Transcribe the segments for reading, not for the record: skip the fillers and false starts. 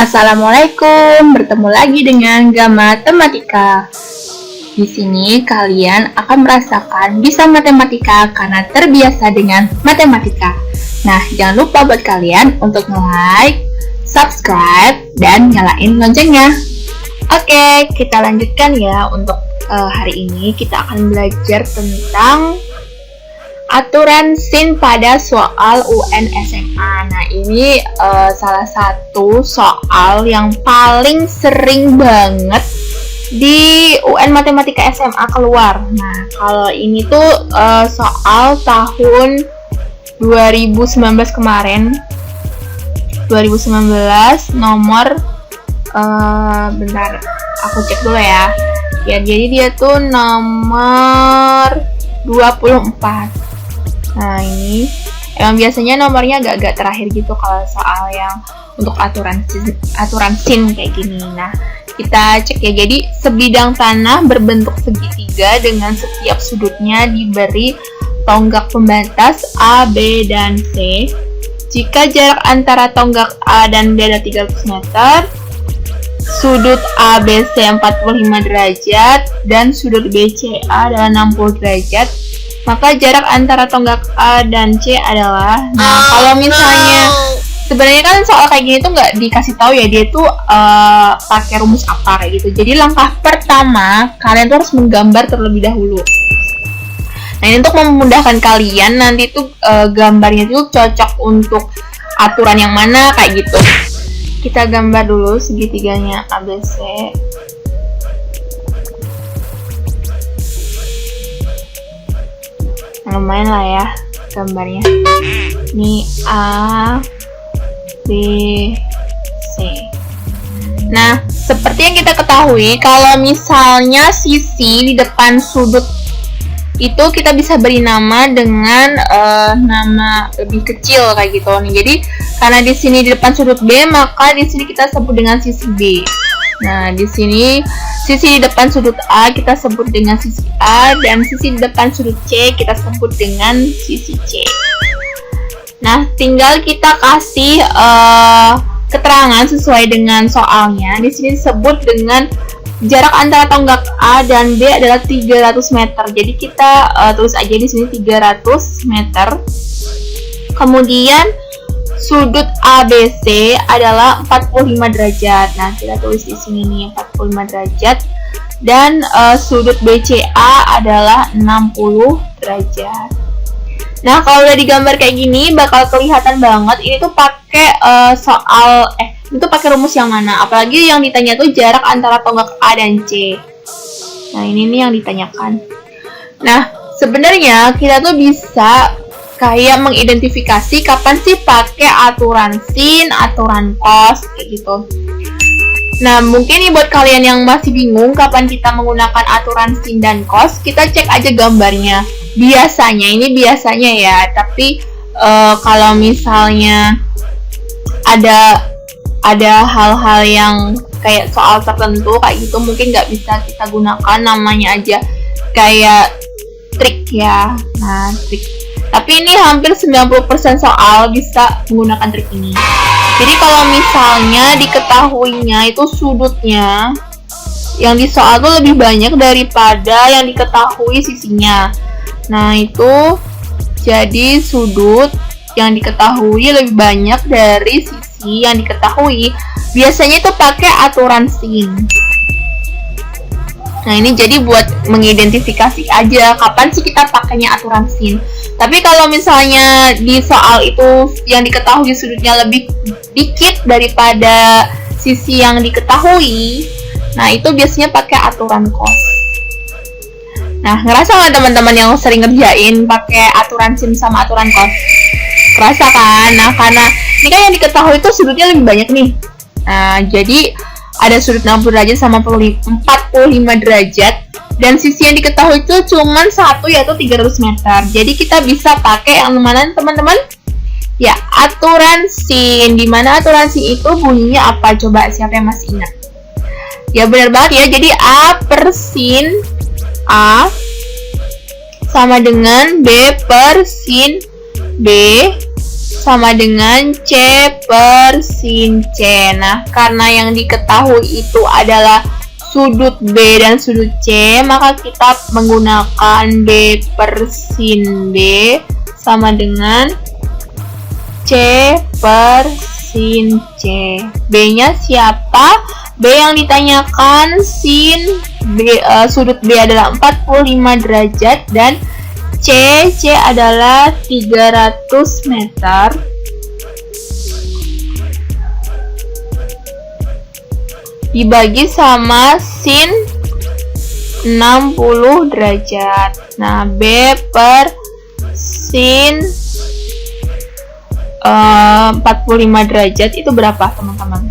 Assalamualaikum, bertemu lagi dengan Gamatematika. Di sini kalian akan merasakan bisa matematika karena terbiasa dengan matematika. Nah, jangan lupa buat kalian untuk like, subscribe, dan nyalain loncengnya. Oke, kita lanjutkan ya. Untuk hari ini kita akan belajar tentang aturan sin pada soal UN SMA. Nah, ini salah satu soal yang paling sering banget di UN Matematika SMA keluar. Nah, kalau ini tuh soal tahun 2019 kemarin. 2019 nomor bentar, aku cek dulu ya. Ya, jadi dia tuh nomor 24. Nah, ini emang biasanya nomornya agak-agak terakhir gitu kalau soal yang untuk aturan sin kayak gini. Nah, kita cek ya. Jadi sebidang tanah berbentuk segitiga dengan setiap sudutnya diberi tonggak pembatas A, B, dan C. Jika jarak antara tonggak A dan B adalah 300 meter, sudut ABC 45 derajat, dan sudut BCA adalah 60 derajat, maka jarak antara tonggak A dan C adalah, nah kalau misalnya sebenarnya kan soal kayak gini tuh nggak dikasih tahu ya dia tuh pakai rumus apa kayak gitu. Jadi langkah pertama kalian tuh harus menggambar terlebih dahulu. Nah, ini untuk memudahkan kalian nanti tuh gambarnya tuh cocok untuk aturan yang mana kayak gitu. Kita gambar dulu segitiganya ABC. Lumayan lah ya gambarnya. Ini A, B, C. Nah, seperti yang kita ketahui, kalau misalnya sisi di depan sudut itu kita bisa beri nama dengan nama lebih kecil kayak gitu nih. Jadi karena di sini di depan sudut B, maka di sini kita sebut dengan sisi B. Nah, di sini sisi di depan sudut A kita sebut dengan sisi A, dan sisi di depan sudut C kita sebut dengan sisi C. Nah, tinggal kita kasih keterangan sesuai dengan soalnya. Di sini disebut dengan jarak antara tonggak A dan B adalah 300 meter. Jadi kita tulis aja di sini 300 meter. Kemudian sudut ABC adalah 45 derajat. Nah, kita tulis di sini nih 45 derajat. Dan sudut BCA adalah 60 derajat. Nah, kalau udah digambar kayak gini bakal kelihatan banget ini tuh pakai itu pakai rumus yang mana. Apalagi yang ditanya tuh jarak antara tonggak A dan C. Nah, ini nih yang ditanyakan. Nah, sebenarnya kita tuh bisa kayak mengidentifikasi kapan sih pakai aturan sin, aturan cos kayak gitu. Nah, mungkin nih buat kalian yang masih bingung kapan kita menggunakan aturan sin dan cos, kita cek aja gambarnya. Ini biasanya ya, tapi kalau misalnya ada hal-hal yang kayak soal tertentu kayak gitu mungkin nggak bisa kita gunakan, namanya aja kayak trik ya. Nah, trik. Tapi ini hampir 90% soal bisa menggunakan trik ini. Jadi kalau misalnya diketahuinya itu sudutnya yang di soal tuh lebih banyak daripada yang diketahui sisinya. Nah, itu jadi sudut yang diketahui lebih banyak dari sisi yang diketahui. Biasanya itu pakai aturan sin. Nah, ini jadi buat mengidentifikasi aja kapan sih kita pakainya aturan sin. Tapi kalau misalnya di soal itu yang diketahui sudutnya lebih dikit daripada sisi yang diketahui, nah itu biasanya pakai aturan cos. Nah, ngerasa nggak teman-teman yang sering ngerjain pakai aturan sin sama aturan cos? Kerasa kan? Nah, karena ini kan yang diketahui itu sudutnya lebih banyak nih. Nah, jadi ada sudut 60 derajat sama 45 derajat. Dan sisi yang diketahui itu cuma satu, yaitu 300 meter. Jadi kita bisa pakai yang mana teman-teman? Ya, aturan sin. Dimana aturan sin itu bunyinya apa? Coba siapa yang masih ingat? Ya, benar banget ya. Jadi A per sin A sama dengan B per sin B sama dengan C per sin C. Nah, karena yang diketahui itu adalah sudut B dan sudut C, maka kita menggunakan B per sin B sama dengan C per sin C. B-nya siapa? B yang ditanyakan sin B, sudut B adalah 45 derajat dan C adalah 300 meter. Dibagi sama sin 60 derajat. Nah, B per sin 45 derajat itu berapa, teman-teman?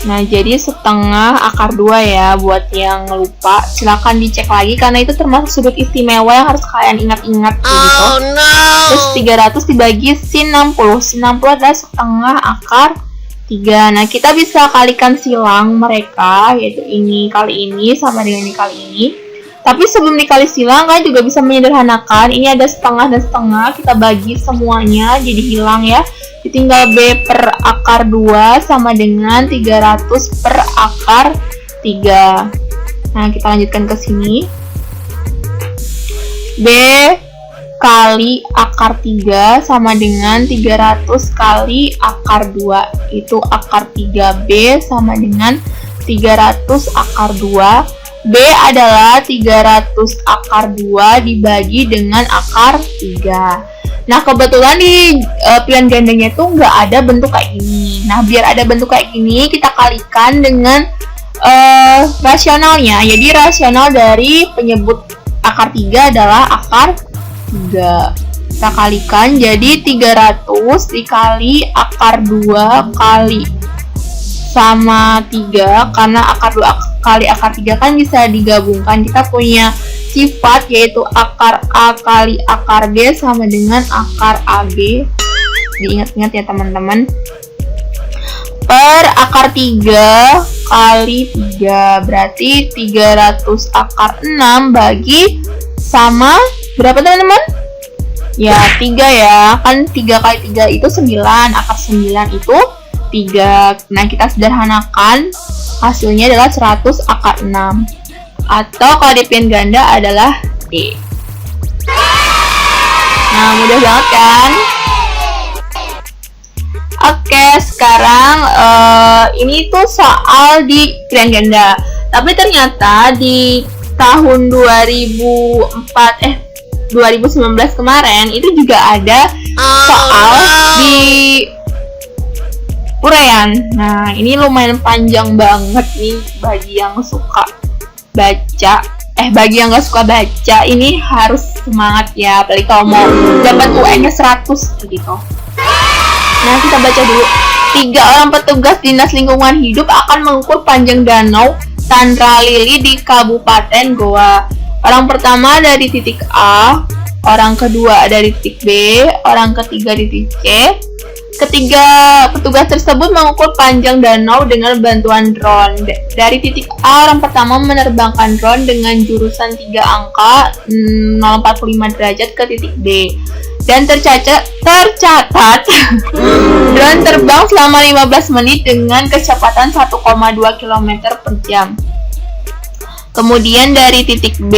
Nah, jadi setengah akar 2 ya. Buat yang lupa, silakan dicek lagi karena itu termasuk sudut istimewa yang harus kalian ingat-ingat gitu. Oh, no. Terus 300 dibagi sin 60. Sin 60 adalah setengah akar 3. Nah, kita bisa kalikan silang mereka, yaitu ini kali ini sama dengan ini kali ini. Tapi sebelum dikali silang, kalian juga bisa menyederhanakan. Ini ada setengah dan setengah, kita bagi semuanya jadi hilang ya. Tinggal B per akar 2 sama dengan 300 per akar 3. Nah, kita lanjutkan ke sini. B kali akar 3 sama dengan 300 kali akar 2. Itu akar 3B sama dengan 300 akar 2. B adalah 300 akar 2 dibagi dengan akar 3. Nah, kebetulan di pilihan gandanya itu nggak ada bentuk kayak gini. Nah, biar ada bentuk kayak gini, kita kalikan dengan rasionalnya. Jadi, rasional dari penyebut akar 3 adalah akar 3. Kita kalikan, jadi 300 dikali akar 2 kali sama 3. Karena akar 2 kali akar 3 kan bisa digabungkan. Kita punya sifat yaitu akar A kali akar B sama dengan akar AB. Diingat-ingat ya teman-teman. Per akar 3 kali 3 berarti 300 akar 6 bagi sama berapa teman-teman? Ya 3 ya, kan 3 kali 3 itu 9, akar 9 itu 3. Nah, kita sederhanakan, hasilnya adalah 100 akar 6. Atau kalau di pilihan ganda adalah D. Nah, mudah banget kan? Oke, sekarang ini tuh soal di pilihan ganda. Tapi ternyata di tahun 2019 kemarin itu juga ada soal di uraian. Nah, ini lumayan panjang banget nih bagi yang suka baca. Bagi yang gak suka baca, ini harus semangat ya. Apalagi kalau mau dapat UN-nya 100 gitu. Nah, kita baca dulu. 3 orang petugas Dinas Lingkungan Hidup akan mengukur panjang danau Tandralili di Kabupaten Goa. Orang pertama dari titik A, orang kedua dari titik B, orang ketiga di titik C. Ketiga petugas tersebut mengukur panjang danau dengan bantuan drone. Dari titik A, orang pertama menerbangkan drone dengan jurusan 3 angka 045 derajat ke titik B. Dan tercatat drone terbang selama 15 menit dengan kecepatan 1,2 km per jam. Kemudian dari titik B,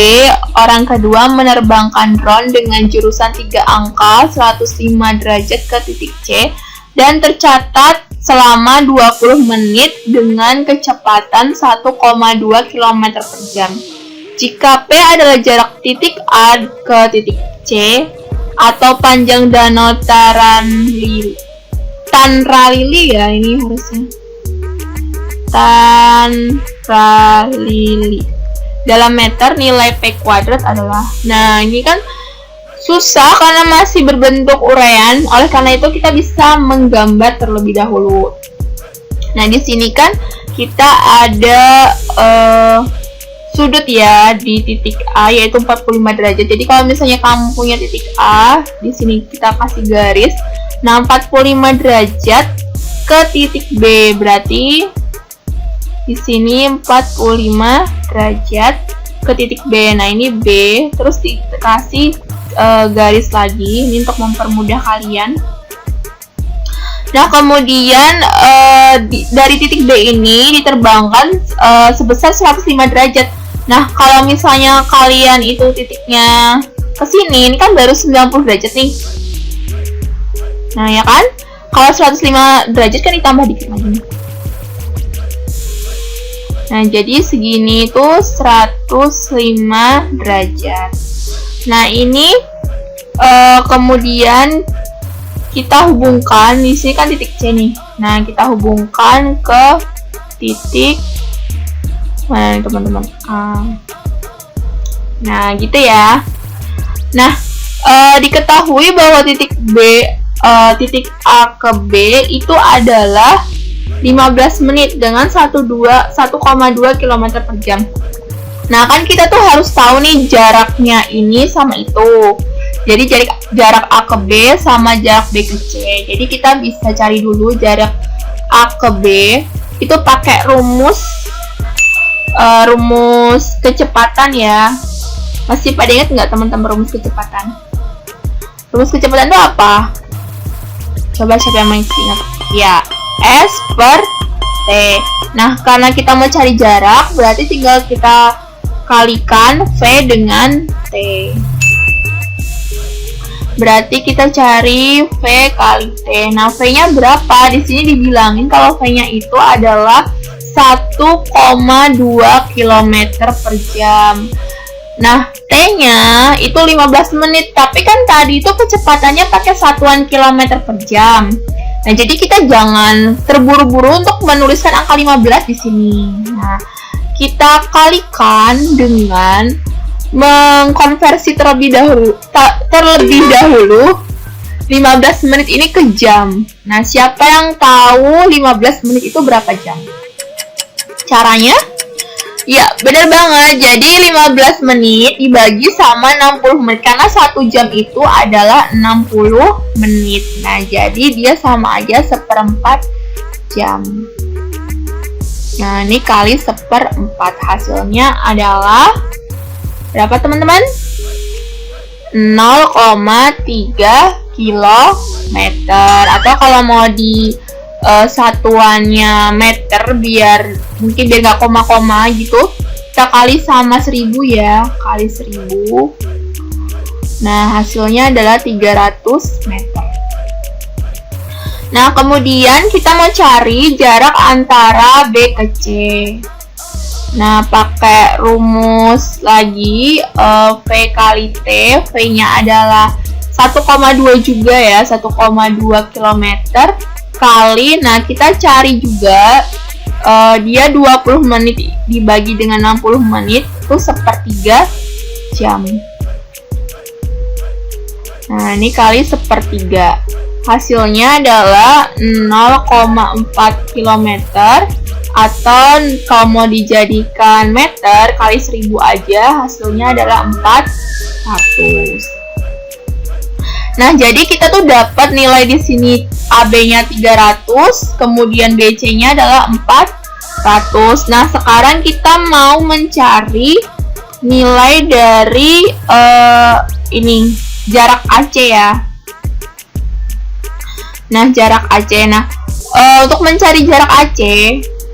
orang kedua menerbangkan drone dengan jurusan 3 angka 105 derajat ke titik C dan tercatat selama 20 menit dengan kecepatan 1,2 km per jam. Jika P adalah jarak titik A ke titik C atau panjang danau Tandralili ya, ini harusnya Tandralili dalam meter, nilai P kuadrat adalah, nah ini kan susah karena masih berbentuk uraian. Oleh karena itu kita bisa menggambar terlebih dahulu. Nah, di sini kan kita ada sudut ya di titik A yaitu 45 derajat. Jadi kalau misalnya kamu punya titik A, di sini kita kasih garis. Nah, 45 derajat ke titik B berarti di sini 45 derajat ke titik B. Nah, ini B, terus dikasih garis lagi ini untuk mempermudah kalian. Nah, kemudian dari titik B ini diterbangkan sebesar 105 derajat. Nah, kalau misalnya kalian itu titiknya ke sini, ini kan baru 90 derajat nih. Nah, ya kan? Kalau 105 derajat kan ditambah dikit lagi nih. Nah, jadi segini tuh 105 derajat. Nah, ini kemudian kita hubungkan, di sini kan titik C nih. Nah, kita hubungkan ke titik mana nih teman-teman? Nah, gitu ya. Nah, diketahui bahwa titik titik A ke B itu adalah 15 menit dengan 1,2 km per jam. Nah, kan kita tuh harus tahu nih jaraknya ini sama itu. Jadi jarak A ke B sama jarak B ke C. Jadi kita bisa cari dulu jarak A ke B itu pakai rumus kecepatan ya. Masih pada ingat nggak teman-teman rumus kecepatan? Rumus kecepatan itu apa? Coba siapa yang masih ingat? Ya, S per T. Nah, karena kita mau cari jarak, berarti tinggal kita kalikan V dengan T. Berarti kita cari V kali T. Nah, V-nya berapa? Di sini dibilangin kalau V-nya itu adalah 1,2 km per jam. Nah, T-nya itu 15 menit, tapi kan tadi itu kecepatannya pakai satuan kilometer per jam. Nah, jadi kita jangan terburu-buru untuk menuliskan angka 15 di sini. Nah, kita kalikan dengan mengkonversi terlebih dahulu 15 menit ini ke jam. Nah, siapa yang tahu 15 menit itu berapa jam? Caranya? Ya, benar banget. Jadi 15 menit dibagi sama 60 menit karena 1 jam itu adalah 60 menit. Nah, jadi dia sama aja 1/4 jam. Nah, ini kali 1/4, hasilnya adalah berapa teman-teman? 0,3 kilometer. Atau kalau mau di satuannya meter biar nggak koma-koma gitu, kita kali sama 1000 ya, kali 1000. Nah, hasilnya adalah 300 meter. Nah, kemudian kita mau cari jarak antara B ke C. Nah, pakai rumus lagi, V kali T. V-nya adalah 1,2 juga ya, 1,2 km kali, nah kita cari juga dia 20 menit dibagi dengan 60 menit itu 1/3 jam. Nah, ini kali 1/3, hasilnya adalah 0,4 km, atau kalau mau dijadikan meter kali 1000 aja, hasilnya adalah 400. Nah, jadi kita tuh dapat nilai di sini AB-nya 300, kemudian BC-nya adalah 400. Nah, sekarang kita mau mencari nilai dari ini jarak AC ya. Nah, jarak AC. Nah, untuk mencari jarak AC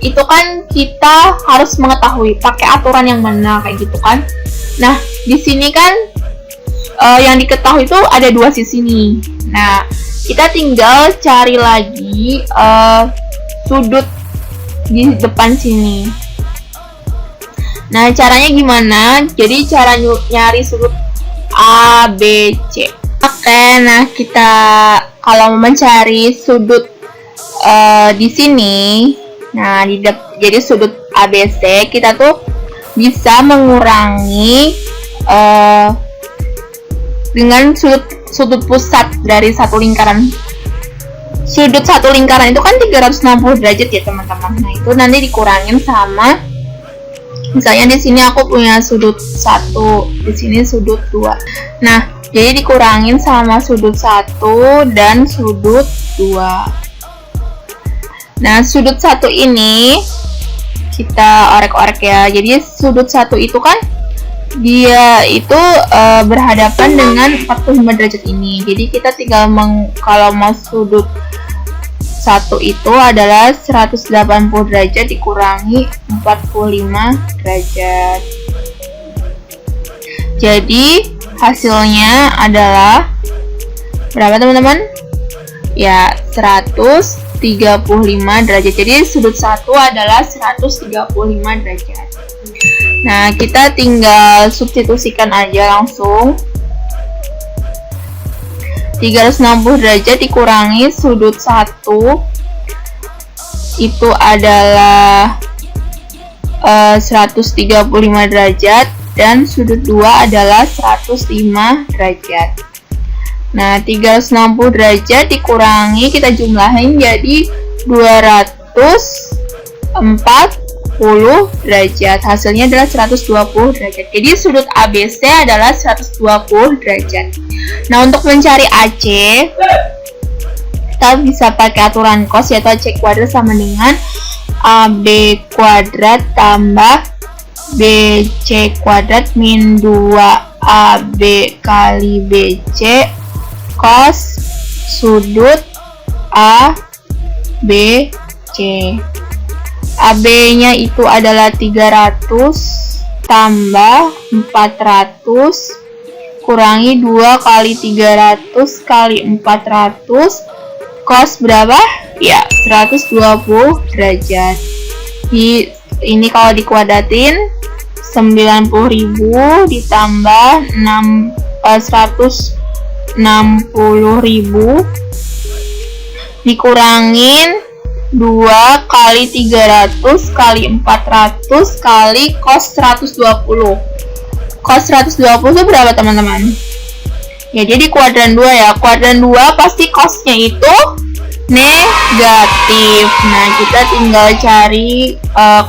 itu kan kita harus mengetahui pakai aturan yang mana kayak gitu kan. Nah, di sini kan yang diketahui itu ada 2 sisi nih. Nah, kita tinggal cari lagi sudut di depan sini. Nah, caranya gimana? Jadi cara nyari sudut A, B, C. Oke, nah kita kalau mencari sudut di sini, nah jadi sudut ABC, kita tuh bisa mengurangi dengan sudut pusat dari satu lingkaran. Sudut satu lingkaran itu kan 360 derajat ya teman-teman. Nah, itu nanti dikurangin sama, misalnya di sini aku punya sudut 1, di sini sudut 2. Nah, jadi dikurangin sama sudut 1 dan sudut 2. Nah, sudut 1 ini kita orek-orek ya. Jadi sudut 1 itu kan dia itu berhadapan dengan 45 derajat ini. Jadi kita tinggal kalau mau sudut 1 itu adalah 180 derajat dikurangi 45 derajat. Jadi hasilnya adalah berapa teman-teman? Ya, 135 derajat. Jadi sudut 1 adalah 135 derajat. Nah, kita tinggal substitusikan aja langsung. 360 derajat dikurangi sudut 1 itu adalah 135 derajat dan sudut 2 adalah 105 derajat. Nah, 360 derajat dikurangi, kita jumlahin jadi 240 derajat. Hasilnya adalah 120 derajat. Jadi sudut ABC adalah 120 derajat. Nah, untuk mencari AC, kita bisa pakai aturan cos, yaitu AC kuadrat sama dengan AB kuadrat tambah BC kuadrat min 2AB kali BC cos sudut A, B, C. AB-nya itu adalah 300 tambah 400 kurangi 2 kali 300 kali 400 cos berapa? Ya, 120 derajat. Ini kalau dikuadratin 90.000 ditambah 160.000 dikurangin 2 kali 300 kali 400 kali cos 120. Cos 120 itu berapa teman-teman? Ya, jadi kuadran 2 ya. Kuadran 2 pasti cosnya itu negatif. Nah, kita tinggal cari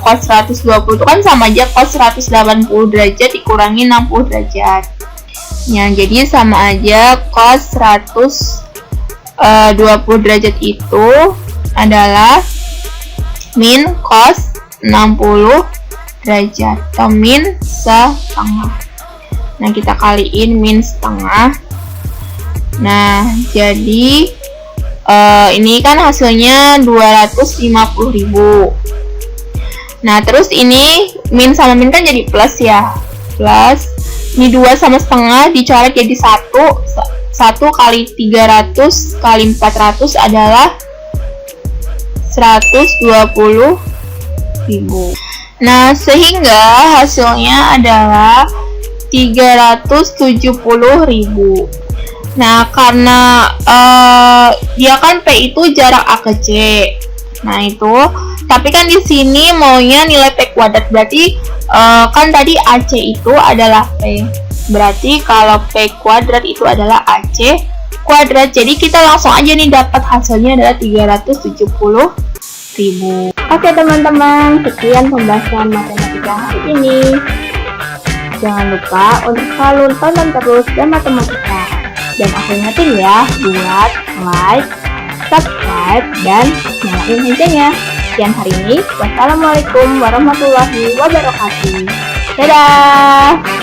cos 120 itu kan sama aja cos 180 derajat dikurangi 60 derajat. Ya, jadi sama aja cos 120 derajat itu adalah min cos 60 derajat atau min setengah. Nah, kita kaliin min setengah. Nah, jadi ini kan hasilnya 250.000. Nah, terus ini min sama min kan jadi plus ya. Plus ini 2 sama setengah dicoret jadi 1 kali 300 kali 400 adalah 120.000. Nah, sehingga hasilnya adalah 370.000. Nah, karena dia kan P itu jarak A ke C. Nah, itu. Tapi kan di sini maunya nilai P kuadrat. Berarti kan tadi AC itu adalah P. Berarti kalau P kuadrat itu adalah AC kuadrat. Jadi kita langsung aja nih dapat hasilnya adalah 370.000. Oke teman-teman, sekian pembahasan matematika hari ini. Jangan lupa untuk selalu tonton terus dan matematika. Dan aku ingetin ya, buat like, subscribe, dan nyalain loncengnya. Sekian hari ini. Wassalamualaikum warahmatullahi wabarakatuh. Dadah!